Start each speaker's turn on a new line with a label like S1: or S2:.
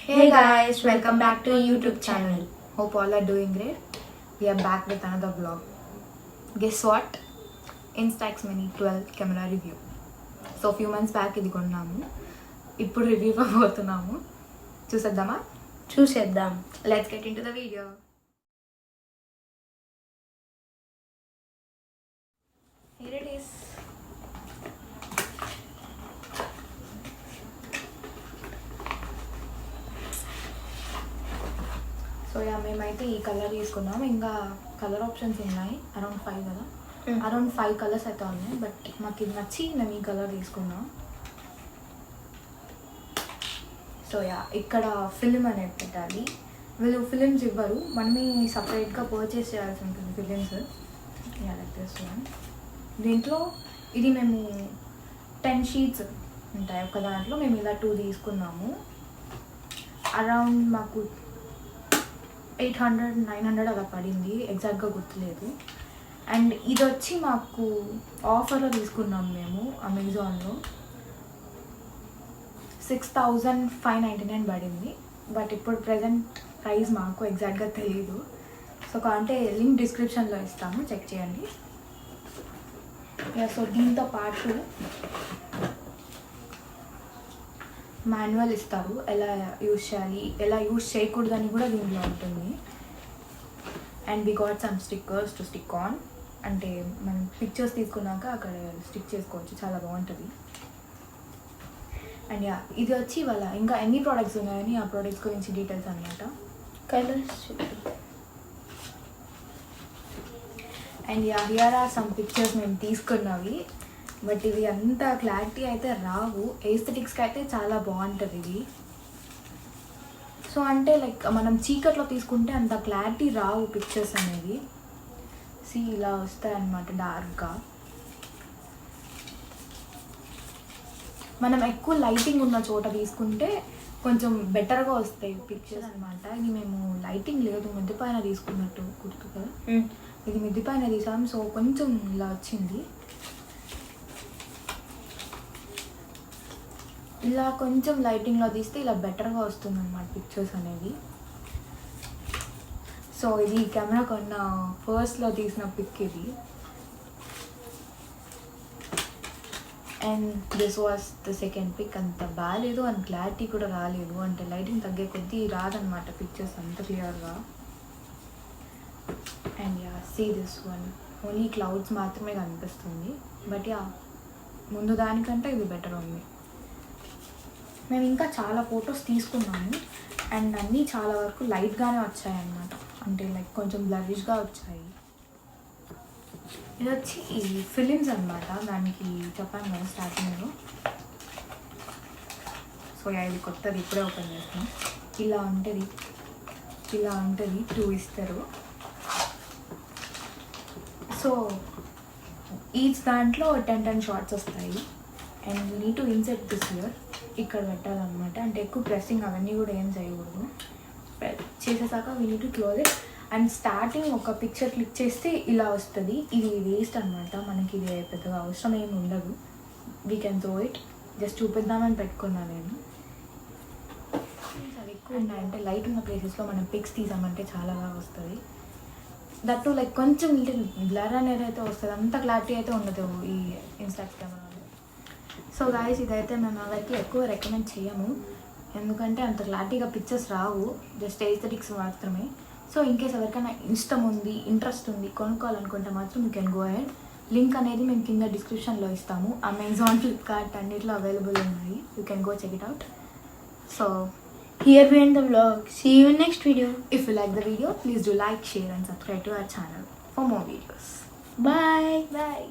S1: Hey guys, welcome back to YouTube channel. Hope all are doing great. We are back with another vlog. Guess what? Instax Mini 12 camera review. So few months back ఇది కొన్నాము. ఇప్పుడు review ఇవ్వబోతున్నాము. చూసేద్దామా?
S2: చూసేద్దాం.
S1: Let's get into the video. Here it is. So yeah మేమైతే ఈ colour తీసుకున్నాం. ఇంకా colour options ఉన్నాయి అరౌండ్ 5 కదా, అరౌండ్ 5 కలర్స్ అయితే ఉన్నాయి. బట్ మాకు ఇది నచ్చి మేము ఈ కలర్ తీసుకున్నాం. సో యా ఇక్కడ ఫిలిం అనేది పెట్టాలి. వీళ్ళు ఫిలిమ్స్ ఇవ్వరు, మనమే సపరేట్గా పర్చేస్ చేయాల్సి ఉంటుంది films. Yeah like this one. దీంట్లో ఇది మేము 10 షీట్స్ ఉంటాయి ఒక దాంట్లో. మేము ఇలా 2 తీసుకున్నాము. అరౌండ్ మాకు 800-900 అలా పడింది, ఎగ్జాక్ట్గా గుర్తులేదు. అండ్ ఇది వచ్చి మాకు ఆఫర్లో తీసుకున్నాం మేము అమెజాన్లో. 6599 పడింది. బట్ ఇప్పుడు ప్రజెంట్ ప్రైస్ మాకు ఎగ్జాక్ట్గా తెలియదు. సో అంటే లింక్ డిస్క్రిప్షన్లో ఇస్తాము, చెక్ చేయండి. సో దీంతో పాటు మాన్యువల్ ఇస్తారు, ఎలా యూజ్ చేయాలి, ఎలా యూజ్ చేయకూడదని కూడా దీంట్లో ఉంటుంది. And we got some stickers to stick on, అంటే మనం పిక్చర్స్ తీసుకున్నాక అక్కడ స్టిక్ చేసుకోవచ్చు, చాలా బాగుంటుంది. అండ్ యా ఇది వచ్చి వాళ్ళ ఇంకా ఎన్ని ప్రోడక్ట్స్ ఉన్నాయని ఆ ప్రోడక్ట్స్ గురించి డీటెయిల్స్ అనమాట.
S2: Colours
S1: and yeah here are some pictures మేము తీసుకున్నవి. బట్ ఇవి అంత క్లారిటీ అయితే రావు, ఎస్థెటిక్స్కి అయితే చాలా బాగుంటుంది ఇది. సో అంటే లైక్ మనం చీకట్లో తీసుకుంటే అంత క్లారిటీ రావు పిక్చర్స్ అనేవి. ఇలా వస్తాయన్నమాట డార్క్గా. మనం ఎక్కువ లైటింగ్ ఉన్న చోట తీసుకుంటే కొంచెం బెటర్గా వస్తాయి పిక్చర్స్ అనమాట. ఇది మేము లైటింగ్ లేదు, మిద్ది పైన తీసుకున్నట్టు గుర్తు కదా, ఇది మిద్ది పైన తీసాం. సో కొంచెం ఇలా వచ్చింది. ఇలా కొంచెం లైటింగ్లో తీస్తే ఇలా బెటర్గా వస్తుంది అన్నమాట పిక్చర్స్ అనేవి. సో ఇది కెమెరా కొన్న ఫస్ట్లో తీసిన పిక్ ఇది. And this was the second pick. అంత బాగాలేదు, అండ్ క్లారిటీ కూడా రాలేదు, అంటే లైటింగ్ తగ్గే కొద్దీ రాదనమాట పిక్చర్స్ అంత క్లియర్గా. And yeah see this one, only clouds మాత్రమే కనిపిస్తుంది. బట్ యా ముందు దానికంటే ఇది బెటర్ ఉంది. మేము ఇంకా చాలా ఫొటోస్ తీసుకున్నాము అండ్ అన్నీ చాలా వరకు లైట్గానే వచ్చాయి అన్నమాట, అంటే లైక్ కొంచెం బ్లరిష్గా వచ్చాయి. ఇది వచ్చి ఈ ఫిలిమ్స్ అనమాట, దానికి చెప్పాను కదా స్టార్టింగ్లో. సో ఇది కొత్తది, ఇప్పుడే ఓపెన్ చేస్తాం. ఇలా ఉంటుంది, 2 ఇస్తారు. సో ఈచ్ దాంట్లో 10 షార్ట్స్ వస్తాయి. And you need to insert this year, ఇక్కడ పెట్టాలన్నమాట. అంటే ఎక్కువ ప్రెస్సింగ్ అవన్నీ కూడా ఏం చేయకూడదు. చేసేసాక we need to close it. And starting ఒక పిక్చర్ క్లిక్ చేస్తే ఇలా వస్తుంది. ఇది వేస్ట్ అనమాట, మనకి ఇది పెద్దగా అవసరం ఏమి ఉండదు. We can throw it, just చూపిద్దామని పెట్టుకున్నాను నేను. అవి ఎక్కువ ఉన్నాయంటే లైట్ ఉన్న ప్లేసెస్లో మనం పిక్స్ తీసామంటే చాలా బాగా వస్తుంది. దట్టు లైక్ కొంచెం బ్లర్ అనేది అయితే వస్తుంది, అంత క్లారిటీ అయితే ఉండదు ఈ ఇన్స్టాక్స్ కెమెరాలో. సో గాయస్ ఇదైతే మేము ఎవరికి ఎక్కువ రికమెండ్ చేయము, ఎందుకంటే అంత క్లారిటీగా పిక్చర్స్ రావు, జస్ట్ ఎస్థెటిక్స్ మాత్రమే. సో ఇన్కేస్ ఎవరికైనా ఇష్టం ఉంది, ఇంట్రెస్ట్ ఉంది, కొనుక్కోవాలనుకుంటే మాత్రం you can go ahead. Link అనేది మేము కింద డిస్క్రిప్షన్లో ఇస్తాము. అమెజాన్, ఫ్లిప్కార్ట్ అన్నిట్లో అవైలబుల్ ఉన్నాయి, you can go check it out. సో
S2: here we end the vlog. See you in next video.
S1: if you like the video, please do like, share and subscribe to our channel for more videos.
S2: Bye.
S1: Bye.